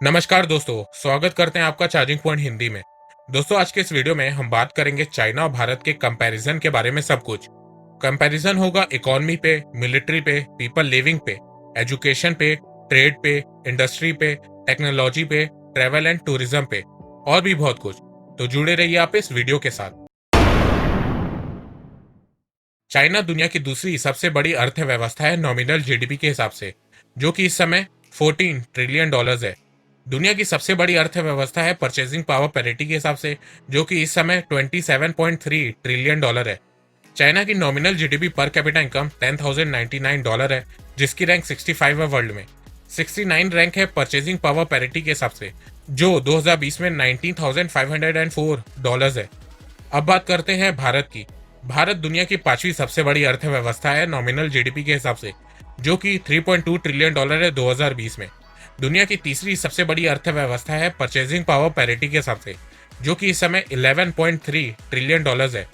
नमस्कार दोस्तों, स्वागत करते हैं आपका चार्जिंग पॉइंट हिंदी में। दोस्तों, आज के इस वीडियो में हम बात करेंगे चाइना और भारत के कंपैरिजन के बारे में। सब कुछ कंपैरिजन होगा इकोनॉमी पे, मिलिट्री पे, पीपल लिविंग पे, एजुकेशन पे, ट्रेड पे, इंडस्ट्री पे, टेक्नोलॉजी पे, ट्रेवल एंड टूरिज्म पे और भी बहुत कुछ। तो जुड़े रहिए आप इस वीडियो के साथ। चाइना दुनिया की दूसरी सबसे बड़ी अर्थव्यवस्था है नॉमिनल जीडीपी के हिसाब से, जो कि इस समय 14 ट्रिलियन डॉलर्स है। दुनिया की सबसे बड़ी अर्थव्यवस्था है परचेजिंग पावर पैरिटी के हिसाब से, जो कि इस समय 27.3 ट्रिलियन डॉलर है। चाइना की nominal GDP per capita income $10,099 है, जिसकी रैंक 65 है वर्ल्ड में। 69 रैंक है परचेजिंग पावर पैरिटी के हिसाब से, जो 2020 में $19,504 है। अब बात करते हैं भारत की। भारत दुनिया की पांचवी सबसे बड़ी अर्थव्यवस्था है नॉमिनल जीडीपी के हिसाब से, जो कि $3.2 ट्रिलियन है 2020 में। दुनिया की तीसरी सबसे बड़ी अर्थव्यवस्था है परचेजिंग पावर पैरिटी के हिसाब से, जो कि इस समय $11.3 ट्रिलियन है।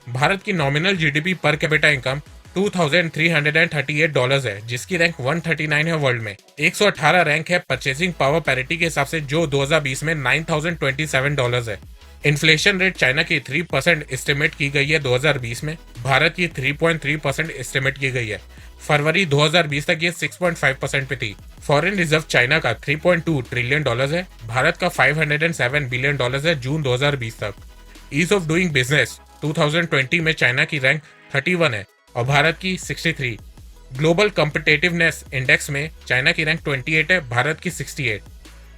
भारत की nominal GDP per capita income $2,338 है, जिसकी रैंक 139 है वर्ल्ड में। 118 रैंक है परचेजिंग पावर पैरिटी के हिसाब से, जो 2020 में $9,027 है। इन्फ्लेशन रेट चाइना की 3% एस्टिमेट की गई है 2020 में, भारत की 3.3% एस्टिमेट की गई है। फरवरी 2020 तक ये 6.5% पे थी। फॉरेन रिजर्व चाइना का $3.2 ट्रिलियन है, भारत का $507 बिलियन है जून 2020 तक। ईज ऑफ डूइंग बिजनेस 2020 में चाइना की रैंक 31 है और भारत की 63। ग्लोबल कॉम्पिटिटिवनेस इंडेक्स में चाइना की रैंक 28 है, भारत की 68।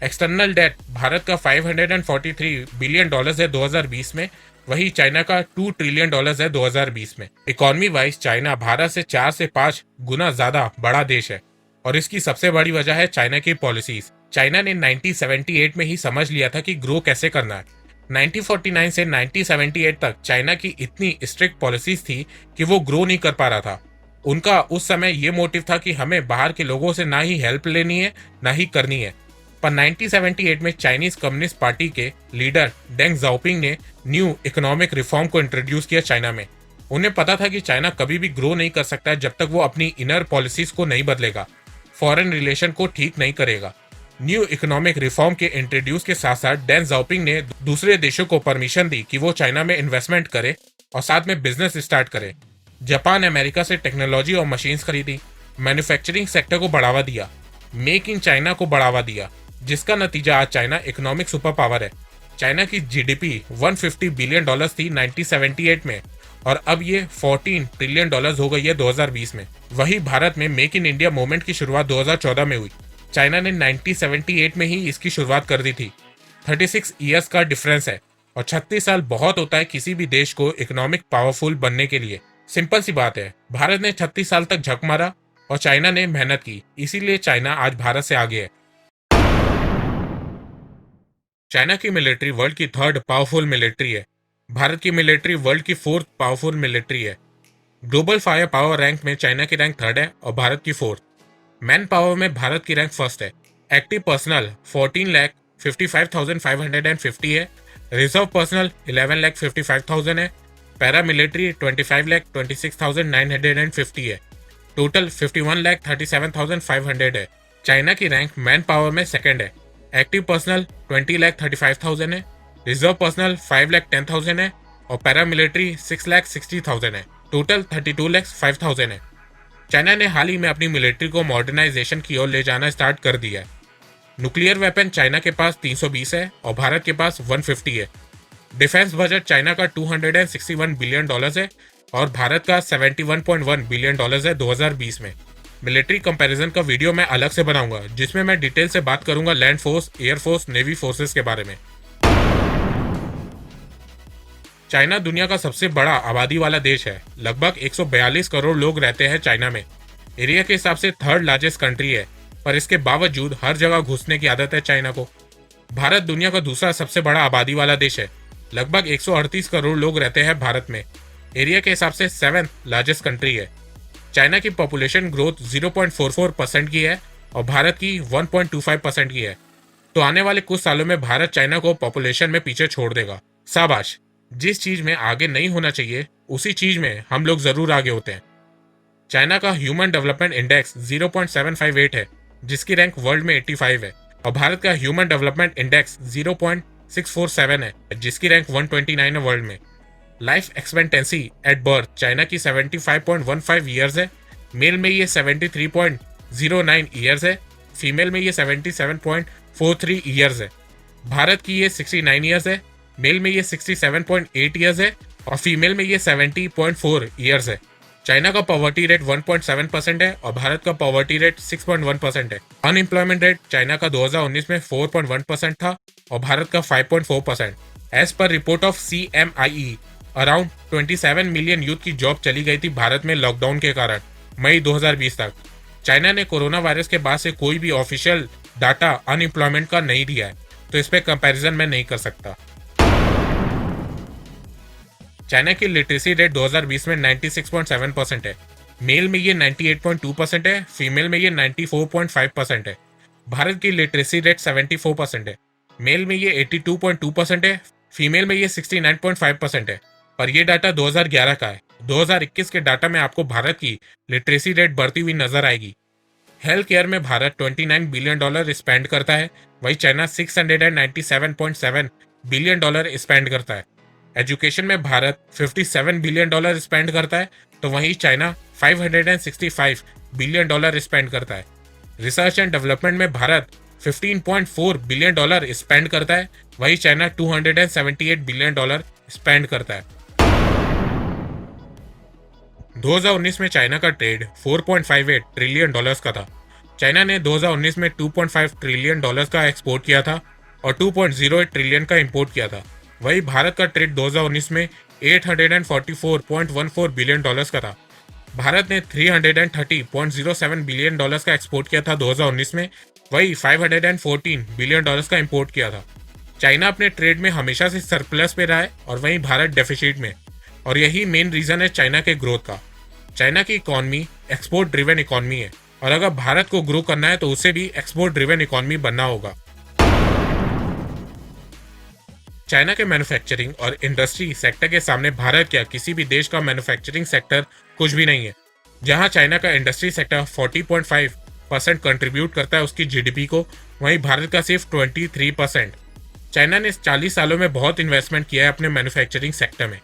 एक्सटर्नल डेट भारत का $543 बिलियन है 2020 में, वही चाइना का $2 ट्रिलियन है 2020 में। इकोनॉमी वाइज चाइना भारत से 4 से 5 गुना ज्यादा बड़ा देश है और इसकी सबसे बड़ी वजह है चाइना की पॉलिसीज। चाइना ने 1978 में ही समझ लिया था कि ग्रो कैसे करना है। 1949 से 1978 तक चाइना की इतनी स्ट्रिक्ट पॉलिसीज थी कि वो ग्रो नहीं कर पा रहा था। उनका उस समय ये मोटिव था कि हमें बाहर के लोगों से ना ही हेल्प लेनी है ना ही करनी है। पर 1978 में चाइनीज कम्युनिस्ट पार्टी के लीडर डेंग जाओपिंग ने न्यू इकोनॉमिक रिफॉर्म को इंट्रोड्यूस किया चाइना में। उन्हें पता था कि चाइना कभी भी ग्रो नहीं कर सकता है जब तक वो अपनी इनर पॉलिसीज को नहीं बदलेगा, फॉरेन रिलेशन को ठीक नहीं करेगा। न्यू इकोनॉमिक रिफॉर्म के इंट्रोड्यूस के साथ साथ डेंग जाओपिंग ने दूसरे देशों को परमिशन दी कि वो चाइना में इन्वेस्टमेंट करे और साथ में बिजनेस स्टार्ट करे। जापान अमेरिका से टेक्नोलॉजी और मशीन्स खरीदी, मैन्युफैक्चरिंग सेक्टर को बढ़ावा दिया, मेक इन चाइना को बढ़ावा दिया, जिसका नतीजा आज चाइना इकोनॉमिक सुपर पावर है। चाइना की जीडीपी $150 बिलियन थी 1978 में और अब ये $14 ट्रिलियन हो गई है 2020 में। वही भारत में मेक इन इंडिया मूवमेंट की शुरुआत 2014 में हुई। चाइना ने 1978 में ही इसकी शुरुआत कर दी थी। 36 ईयर्स का डिफरेंस है और 36 साल बहुत होता है किसी भी देश को इकोनॉमिक पावरफुल बनने के लिए। सिंपल सी बात है, भारत ने 36 साल तक झक मारा और चाइना ने मेहनत की, इसीलिए चाइना आज भारत से आगे है। चाइना की मिलिट्री वर्ल्ड की थर्ड पावरफुल मिलिट्री है। भारत की मिलिट्री वर्ल्ड की फोर्थ पावरफुल मिलिट्री है। ग्लोबल फायर पावर रैंक में चाइना की रैंक थर्ड है और भारत की फोर्थ। मैन पावर में भारत की रैंक फर्स्ट है। एक्टिव पर्सनल 14,55,550 है। रिजर्व पर्सनल 11,55,000 है। पैरा मिलिट्री 25,26,950 है। टोटल 51,37,500 है। चाइना की रैंक मैन पावर में सेकंड है। एक्टिव पर्सनल 20,35,000 है। रिजर्व पर्सनल 5,10,000 है और पैरा मिलिट्री 6,60,000 है। टोटल 32,05,000 है। चाइना ने हाल ही में अपनी मिलिट्री को मॉडर्नाइजेशन की ओर ले जाना स्टार्ट कर दिया है। न्यूक्लियर वेपन चाइना के पास 320 है और भारत के पास 150 है। डिफेंस बजट चाइना का $261 बिलियन है और भारत का $71.1 बिलियन है 2020 में। मिलिट्री कंपैरिजन का वीडियो मैं अलग से बनाऊंगा, जिसमें मैं डिटेल से बात करूंगा land force, air force, navy forces के बारे में। चाइना दुनिया का सबसे बड़ा आबादी वाला देश है। लगभग 142 करोड़ लोग रहते हैं चाइना में। एरिया के हिसाब से थर्ड लार्जेस्ट कंट्री है, पर इसके बावजूद हर जगह घुसने की आदत है चाइना को। भारत दुनिया का दूसरा सबसे बड़ा आबादी वाला देश है। लगभग 138 करोड़ लोग रहते हैं भारत में। एरिया के हिसाब से सेवेंथ लार्जेस्ट कंट्री है। चाइना की पॉपुलेशन ग्रोथ 0.44% की है और भारत की 1.25% की है। तो आने वाले कुछ सालों में भारत चाइना को पॉपुलेशन में पीछे छोड़ देगा। शाबाश, जिस चीज में आगे नहीं होना चाहिए उसी चीज में हम लोग जरूर आगे होते हैं। चाइना का ह्यूमन डेवलपमेंट इंडेक्स 0.758 है, जिसकी रैंक वर्ल्ड में 85 है। और भारत का ह्यूमन डेवलपमेंट इंडेक्स 0.647 है, जिसकी रैंक 129 है वर्ल्ड में। Life expectancy at birth China की 75.15 ईयर्स है, मेल में ये 73.09 ईयर्स है, फीमेल में ये 77.43 ईयर्स है। भारत की ये 69 ईयर्स है, मेल में ये 67.8 ईयर्स है और फीमेल में ये 70.4 ईयर्स है। चाइना का पॉवर्टी रेट 1.7% है और भारत का पॉवर्टी रेट 6.1% है। अनएम्प्लॉयमेंट रेट चाइना का 2019 में 4.1% था और भारत का 5.4%। As per report of CMIE, around 27 million youth की जॉब चली गई थी भारत में लॉकडाउन के कारण मई 2020 तक। चाइना ने कोरोना वायरस के बाद से कोई भी ऑफिशियल डाटा अनएम्प्लॉयमेंट का नहीं दिया है, तो इस पे कंपैरिजन मैं नहीं कर सकता। चाइना की लिटरेसी रेट 2020 में 96.7% है, मेल में ये 98.2% है, फीमेल में ये 94.5% है। भारत की लिटरेसी रेट 74% है, मेल में ये 82.2% है, फीमेल में ये 69.5% है। पर ये डाटा 2011 का है। 2021 के डाटा में आपको भारत की लिटरेसी रेट बढ़ती हुई नजर आएगी। हेल्थ केयर में भारत $29 बिलियन स्पेंड करता है, वही चाइना $697.7 बिलियन स्पेंड करता है। एजुकेशन में भारत $57 बिलियन स्पेंड करता है, तो वहीं चाइना $565 बिलियन स्पेंड करता है। रिसर्च एंड डेवलपमेंट में भारत $15.4 बिलियन स्पेंड करता है, वहीं चाइना $278 बिलियन स्पेंड करता है। 2019 में चाइना का ट्रेड $4.58 ट्रिलियन का था। चाइना ने 2019 में $2.5 ट्रिलियन का एक्सपोर्ट किया था और 2.08 ट्रिलियन का इंपोर्ट किया था। वही भारत का ट्रेड 2019 में $844.14 बिलियन का था। भारत ने $330.07 बिलियन का एक्सपोर्ट किया था 2019 में, वही $514 बिलियन का इंपोर्ट किया था। चाइना अपने ट्रेड में हमेशा से सरप्लस पे रहा है और वहीं भारत डेफिसिट में, और यही मेन रीजन है चाइना के ग्रोथ का। चाइना की इकॉनमी एक्सपोर्ट ड्रिवन इकॉनमी है और अगर भारत को ग्रो करना है तो उसे भी एक्सपोर्ट ड्रिवन इकॉनमी बनना होगा। चाइना के मैन्युफैक्चरिंग और इंडस्ट्री सेक्टर के सामने भारत या किसी भी देश का मैन्युफैक्चरिंग सेक्टर कुछ भी नहीं है। जहां चाइना का इंडस्ट्री सेक्टर 40.5% कंट्रीब्यूट करता है उसकी जीडीपी को, वहीं भारत का सिर्फ 23%। चाइना ने 40 सालों में बहुत इन्वेस्टमेंट किया है अपने मैन्युफैक्चरिंग सेक्टर में।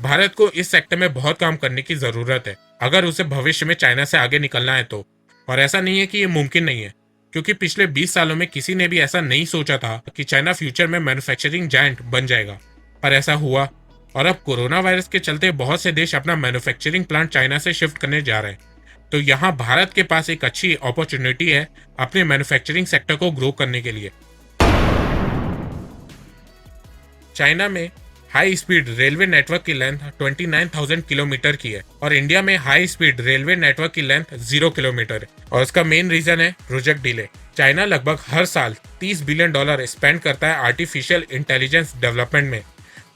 भारत को इस सेक्टर में बहुत काम करने की जरूरत है अगर उसे भविष्य में चाइना से आगे निकलना है तो। और ऐसा नहीं है कि ये मुमकिन नहीं है, क्योंकि पिछले 20 सालों में किसी ने भी ऐसा नहीं सोचा था कि चाइना फ्यूचर में मैन्युफैक्चरिंग जायंट बन जाएगा, पर ऐसा हुआ। और अब कोरोना वायरस के चलते बहुत से देश अपना मैन्युफैक्चरिंग प्लांट चाइना से शिफ्ट करने जा रहे हैं, तो यहाँ भारत के पास एक अच्छी अपॉर्चुनिटी है अपने मैन्युफैक्चरिंग सेक्टर को ग्रो करने के लिए। चाइना में हाई स्पीड रेलवे नेटवर्क की लेंथ 29,000 किलोमीटर की है और इंडिया में हाई स्पीड रेलवे नेटवर्क की लेंथ 0 किलोमीटर है, और इसका मेन रीजन है प्रोजेक्ट डिले। चाइना लगभग हर साल $30 बिलियन स्पेंड करता है आर्टिफिशियल इंटेलिजेंस डेवलपमेंट में,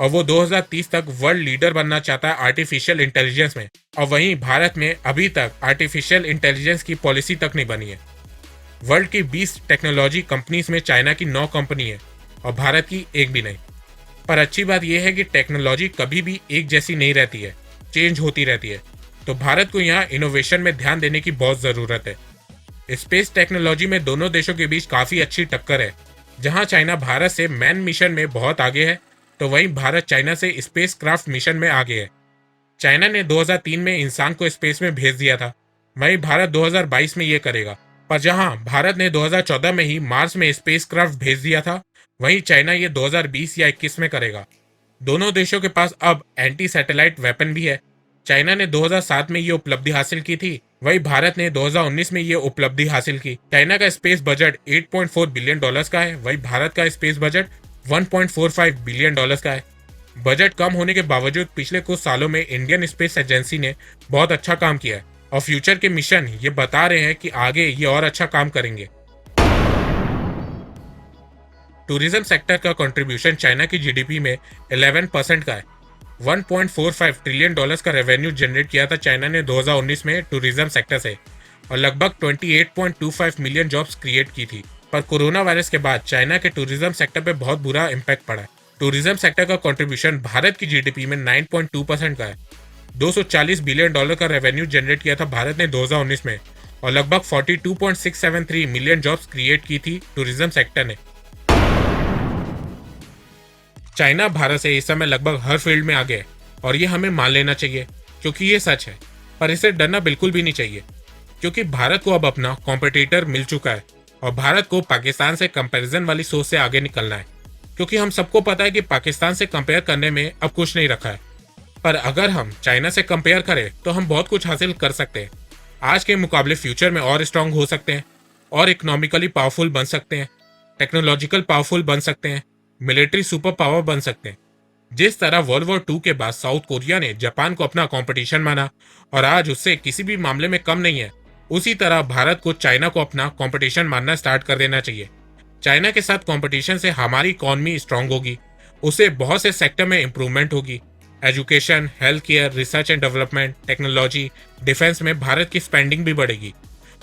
और वो 2030 तक वर्ल्ड लीडर बनना चाहता है आर्टिफिशियल इंटेलिजेंस में। और वहीं भारत में अभी तक आर्टिफिशियल इंटेलिजेंस की पॉलिसी तक नहीं बनी है। वर्ल्ड की 20 टेक्नोलॉजी कंपनीज में चाइना की 9 कंपनी है और भारत की एक भी नहीं। पर अच्छी बात यह है कि टेक्नोलॉजी कभी भी एक जैसी नहीं रहती है, चेंज होती रहती है, तो भारत को यहाँ इनोवेशन में ध्यान देने की बहुत ज़रूरत है। स्पेस टेक्नोलॉजी में दोनों देशों के बीच काफ़ी अच्छी टक्कर है। जहाँ चाइना भारत से मैन मिशन में बहुत आगे है, तो वहीं भारत चाइना से स्पेस क्राफ्ट मिशन में आगे है। चाइना ने 2003 में इंसान को स्पेस में भेज दिया था, वहीं भारत 2022 में ये करेगा। पर जहाँ भारत ने 2014 में ही मार्स में स्पेस क्राफ्ट भेज दिया था, वहीं चाइना ये 2020 या 21 में करेगा। दोनों देशों के पास अब एंटी सैटेलाइट वेपन भी है। चाइना ने 2007 में ये उपलब्धि हासिल की थी, वहीं भारत ने 2019 में ये उपलब्धि हासिल की। चाइना का स्पेस बजट $8.4 बिलियन का है, वहीं भारत का स्पेस बजट $1.45 बिलियन का है। बजट कम होने के बावजूद पिछले कुछ सालों में इंडियन स्पेस एजेंसी ने बहुत अच्छा काम किया है और फ्यूचर के मिशन ये बता रहे हैं कि आगे ये और अच्छा काम करेंगे। टूरिज्म सेक्टर का कंट्रीब्यूशन चाइना की जीडीपी में 11% का है। $1.45 ट्रिलियन का रेवेन्यू जनरेट किया था चाइना ने 2019 में टूरिज्म सेक्टर से, और लगभग 28.25 मिलियन जॉब्स क्रिएट की थी। पर कोरोना वायरस के बाद चाइना के टूरिज्म सेक्टर पे बहुत बुरा इम्पैक्ट पड़ा है। टूरिज्म सेक्टर का कंट्रीब्यूशन भारत की जीडीपी में 9.2% का है। $240 बिलियन का रेवेन्यू जनरेट किया था भारत ने 2019 में, और लगभग 42.673 मिलियन जॉब्स क्रिएट की थी टूरिज्म सेक्टर ने। चाइना भारत से इस समय लगभग हर फील्ड में आगे है और ये हमें मान लेना चाहिए क्योंकि ये सच है। पर इसे डरना बिल्कुल भी नहीं चाहिए क्योंकि भारत को अब अपना कॉम्पिटिटर मिल चुका है और भारत को पाकिस्तान से कंपैरिजन वाली सोच से आगे निकलना है क्योंकि हम सबको पता है कि पाकिस्तान से कंपेयर करने में अब कुछ नहीं रखा है। पर अगर हम चाइना से कंपेयर करें तो हम बहुत कुछ हासिल कर सकते हैं। आज के मुकाबले फ्यूचर में और स्ट्रांग हो सकते हैं और इकोनॉमिकली पावरफुल बन सकते हैं, टेक्नोलॉजिकल पावरफुल बन सकते हैं, मिलिट्री सुपर पावर बन सकते हैं। जिस तरह वर्ल्ड वॉर 2 के बाद साउथ कोरिया ने जापान को अपना कंपटीशन माना और आज उससे किसी भी मामले में कम नहीं है, उसी तरह भारत को चाइना को अपना कंपटीशन मानना स्टार्ट कर देना चाहिए। चाइना के साथ कंपटीशन से हमारी इकॉनमी स्ट्रांग होगी, उससे बहुत से सेक्टर में इंप्रूवमेंट होगी। Education, health care, research and development, technology, defence में भारत की स्पेंडिंग भी बढ़ेगी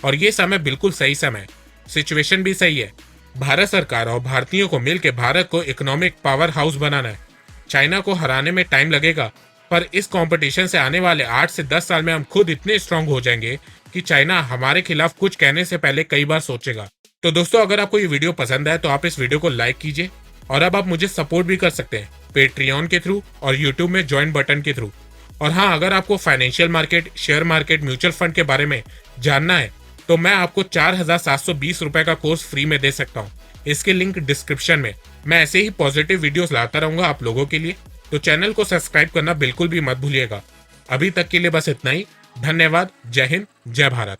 और ये समय बिल्कुल सही समय, सिचुएशन भी सही है। भारत सरकार और भारतीयों को मिलकर भारत को इकोनॉमिक पावर हाउस बनाना है। चाइना को हराने में टाइम लगेगा पर इस कंपटीशन से आने वाले 8 से 10 साल में हम खुद इतने स्ट्रांग हो जाएंगे कि चाइना हमारे खिलाफ कुछ कहने से पहले कई बार सोचेगा। तो दोस्तों, अगर आपको ये वीडियो पसंद आए तो आप इस वीडियो को लाइक कीजिए और अब आप मुझे सपोर्ट भी कर सकते हैं पेट्रियन के थ्रू और यूट्यूब में ज्वाइन बटन के थ्रू। और हाँ, अगर आपको financial market, share market, mutual fund के बारे में जानना है तो मैं आपको 4,720 रुपए का कोर्स फ्री में दे सकता हूँ। इसके लिंक डिस्क्रिप्शन में। मैं ऐसे ही पॉजिटिव वीडियोस लाता रहूंगा आप लोगों के लिए, तो चैनल को सब्सक्राइब करना बिल्कुल भी मत भूलिएगा। अभी तक के लिए बस इतना ही। धन्यवाद। जय हिंद, जय भारत।